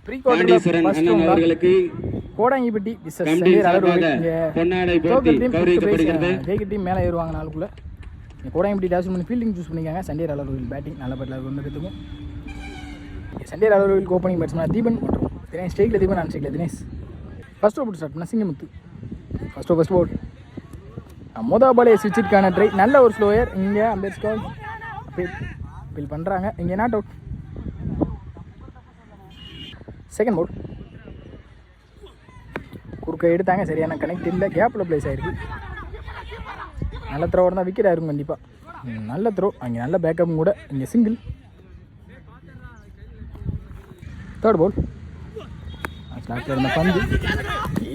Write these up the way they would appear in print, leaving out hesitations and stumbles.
Pre குவார்டர்ல அவர்களுக்கு Kodangipatti team மேலே ஏறுவாங்க நாளுக்குள்ள. கோடாங்கிப்பட்டி டேஷ் பண்ணி ஃபீல்டிங் சூஸ் பண்ணிக்காங்க. சண்டே அலர்வில் பேட்டிங் நல்ல பேட்டில் ஒன்றுக்கும். சண்டே அலர்வில் ஓப்பனிங் பேட்ஸ்மேன் தீபன் மற்றும் தினேஷ். ஸ்டேக்கில் தீபன் அண்ட் ஸ்டேக்கில் தினேஷ். ஃபர்ஸ்ட் ஓவர் ஸ்டார்ட் பண்ணால் சிங்கமுத்து. ஃபர்ஸ்ட் போல் மொதல் பாலே ஸ்விட்சுக்கான ட்ரை. நல்ல ஒரு ஸ்லோயர். இங்கே அம்பேத்கர் ஃபீல் பண்ணுறாங்க. இங்கே நாட் அவுட். செகண்ட் போல் குறுக்க எடுத்தாங்க. சரியான கனெக்ட் இல்லை. கேப்பில் பிளேஸ் ஆகிருக்கு. நல்ல த்ரோவாக இருந்தால் விக்கெட் ஆயிருக்கும் கண்டிப்பாக. நல்ல த்ரோ. அங்கே நல்ல பேக்கப்பும் கூட. இங்கே சிங்கிள். தேர்ட் போல் ஸ்லாட்டில் இருந்த பந்து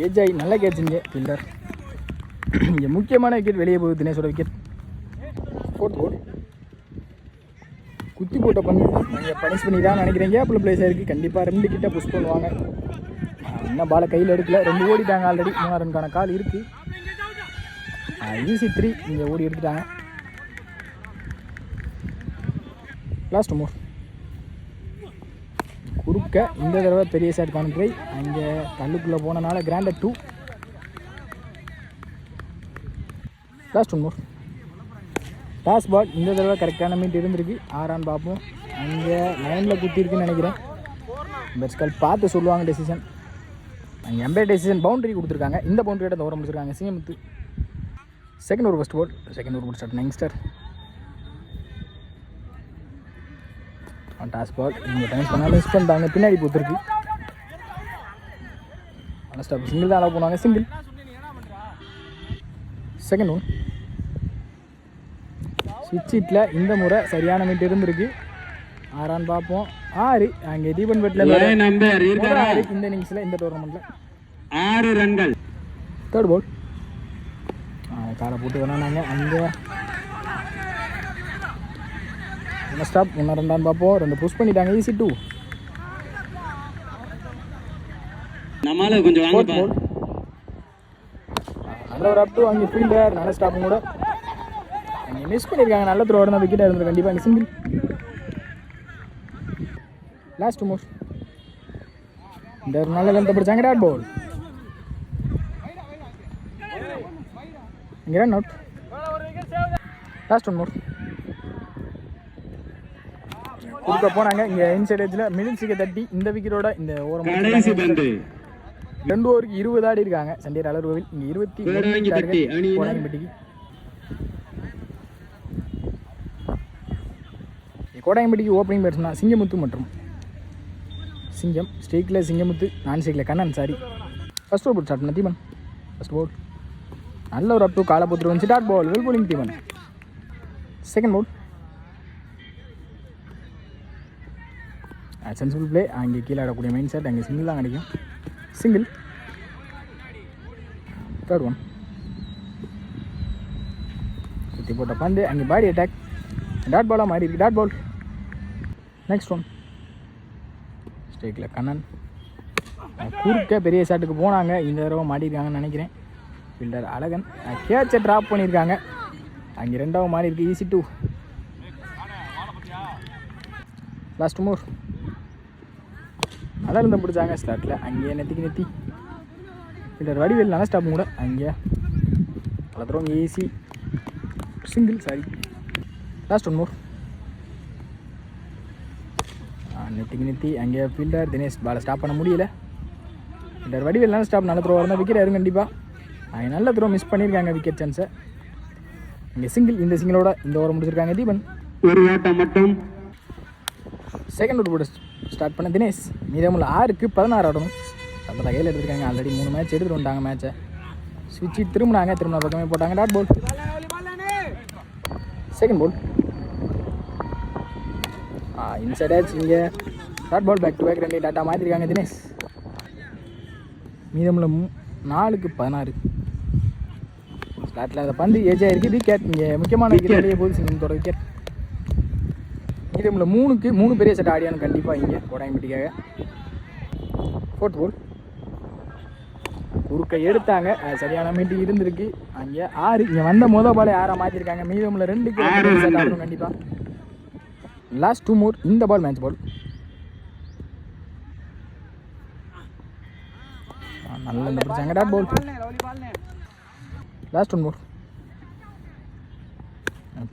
ஏஜ் ஆகி நல்லா கேட்சிங்க ஃபீல்டர். இங்கே முக்கியமான விக்கெட் வெளியே போகுது. தினேஷோட விக்கெட். ஃபோர்த் போல் குத்தி போட்ட பந்து நீங்கள் பனிஷ் பண்ணி தான் நினைக்கிறேன். கேப்பில் பிளேஸ் ஆகிருக்கு. கண்டிப்பாக 2 கிட்ட புஷ் பண்ணுவாங்க. இன்னும் பாலை கையில் எடுக்கல. 2 ஓடிட்டாங்க ஆல்ரெடி. 3 ரன்கான கால் இருக்குது. ஈஸி 3 இங்கே ஓடி எடுத்துட்டாங்க. லாஸ்ட் மோர் குறுக்க இந்த தடவை பெரிய ஷாட் கான்ட்ரை. அங்கே கல்லுக்குள்ளே போனனால கிராண்டட் 2. Last one more toss ball. இந்த தடவை கரெக்டான மீட் இருந்திருக்கு. 6 ரன் பார்ப்போம். அங்கே லைனில் குத்திருக்குன்னு நினைக்கிறேன். பெட்ஸ்கால் பார்த்து சொல்லுவாங்க டெசிஷன். அங்கே எம்பையர் டெசிஷன் பவுண்டரி கொடுத்துருக்காங்க. இந்த பவுண்டரியோட தவற முடிச்சிருக்காங்க Singamuthu. Second over first ball. Second over start youngster. Toss ball. இங்கே டைம் பண்ணாலும் மிஸ் பண்ணிட்டாங்க. பின்னாடி போத்துருக்கு. ஆனால் ஸ்டாப் சிங்கிள் தான் அலோவ் பண்ணுவாங்க. சிங்கிள். செகண்ட் ஒன் ஸ்விட்ச் ஹிட்டில் இந்த முறை சரியான மீட் இருந்திருக்கு. 6 ரன் பார்ப்போம். 6 அங்கே தீபன் பெட்டில் இந்த இன்னிங்ஸில் இந்த டோர்னமெண்ட்டில் 6 ரன்கள். தேர்ட் பால் காலை போட்டு வேணாங்க. அங்கே என்ன ஸ்டாப். 1 ரன் பார்ப்போம். 2 புஷ் பண்ணிட்டாங்க. ஈஸி 2. ஃபோர்த் பால் நல்ல ஒரு அப் டு. அங்கே ஃபீல்டர் நல்ல ஸ்டாப்பும் கூட. அங்கே மிஸ் பண்ணியிருக்காங்க. நல்ல த்ரோ தான் விக்கெட்டாக இருந்தது கண்டிப்பாக. அங்கே சிங்கிள். லாஸ்ட் மோர் இந்த ஒரு நல்ல லென்த்தை பிடிச்சாங்க. Dot ball. இங்கே run out. Last one more குறுக்க போனாங்க. இங்கே இன்சைட் எட்ஜில் மிடில் சீக்கை தட்டி இந்த விக்கெட்டோட இந்த ஓரம் 2 ஓவருக்கு 20 ஆடி இருக்காங்க சண்டே அலர்வில். இங்கே 20 கோடாங்கிப்பட்டிக்கு. கோடாங்கிப்பட்டிக்கு ஓப்பனிங் பேட்ஸ்மேன் சிங்கமுத்து மற்றும் சிங்கம். ஸ்டேக்கில் சிங்கமுத்து. நான் ஸ்டேக்கில் Kannan. Sorry. First over start பண்ண தீபன். ஃபர்ஸ்ட் பால் நல்ல ஒரு அப் டு. காலை போட்டு வந்துச்சு. Dot ball. Well bowling Deepan. Second ball sensible play. அங்கே கீழே ஆடக்கூடிய மெயின் செட். அங்கே சிங்கிள் தான் கிடைக்கும். சிங்கிள். தேர்ட் ஒன் குத்தி போட்ட பந்து அங்கே பாடி அட்டாக். டாட் பாலாக மாறி இருக்கு. Dot ball. நெக்ஸ்ட் ஒன் ஸ்டேக்கில் கண்ணன். குறுக்க பெரிய ஷாட்டுக்கு போனாங்க. இந்த தடவை மாட்டியிருக்காங்கன்னு நினைக்கிறேன். ஃபீல்டர் அழகன் கேட்சை ட்ராப் பண்ணியிருக்காங்க. அங்கே 2வது மாறி இருக்கு. ஈஸி 2. லாஸ்ட் மோர் நல்லா இருந்தால் பிடிச்சாங்க ஸ்டார்ட்டில். அங்கேயே நெத்தி ஃபீல்டர் வடிவேல் நல்லா ஸ்டாப்பும் கூட. அங்கே வளர்த்துறோம். Easy single. Sorry. Last one more நெத்தி அங்கே ஃபீல்டர் தினேஷ் பாலை ஸ்டாப் பண்ண முடியல. ஃபீல்டர் வடிவேல் நல்லா ஸ்டாப். நல்ல த்ரோ இருந்தால் விக்கெட் ஆயிரும் கண்டிப்பாக. அங்கே நல்ல த்ரோ மிஸ் பண்ணியிருக்காங்க விக்கெட் சான்ஸை. இங்கே சிங்கிள். இந்த சிங்கிளோட இந்த ஓவர் முடிச்சிருக்காங்க தீபன். ஒரு ஆட்டம் மட்டும். செகண்ட் ஓவர் போட்டு ஸ்டார்ட் பண்ண தினேஷ். மீதமுள்ள 6க்கு 16 ஆடணும். சட்டத்தை கையில் எடுத்துருக்காங்க. ஆல்ரெடி 3 மேட்ச் எடுத்துகிட்டு வந்துட்டாங்க மேட்சை. ஸ்விட்சு திரும்பினாங்க. திரும்பின பக்கமே போட்டாங்க. Dot ball. Second ball inside ஆச்சு. இங்கே dot ball. Back to back 2 டாட்டா மாற்றிருக்காங்க தினேஷ். மீதமுள்ள 4க்கு 16. ஸ்லாட்டில் அந்த பந்து ஏஜ் ஆகிருக்கு. விக்கெட். இங்கே முக்கியமான விக்கெட் வெளியே போகுது சிங்கத்தோட விக்கெட். மீதமுள்ள 3க்கு 3 பெரிய செட் ஆடியானு கண்டிப்பாக இங்கே கோடாங்கிப்பட்டிக்காக. ஃபோர்த் பால் குறுக்க எடுத்தாங்க. சரியான மீட்டிங் இருந்திருக்கு. அங்கே 6 இங்கே வந்த மொதல் பாலே 6 மாற்றிருக்காங்க. மீதமுள்ள 2க்கு செட் ஆடணும் கண்டிப்பாக. Last 2 more. இந்த பால் மேட்ச் பால். நல்ல இந்த பிடிச்சாங்க dot ball. Last one more.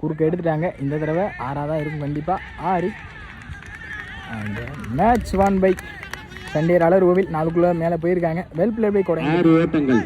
குறுக்க எடுத்துட்டாங்க. இந்த தடவை 6 தான் இருக்கும் கண்டிப்பாக. 6. அண்ட் மேட்ச் 1 பை சண்டே அலர் கோவில் 4க்குள்ளே மேலே போயிருக்காங்க. வெல் பிளே பை கோடை. 6 ஓட்டங்கள்.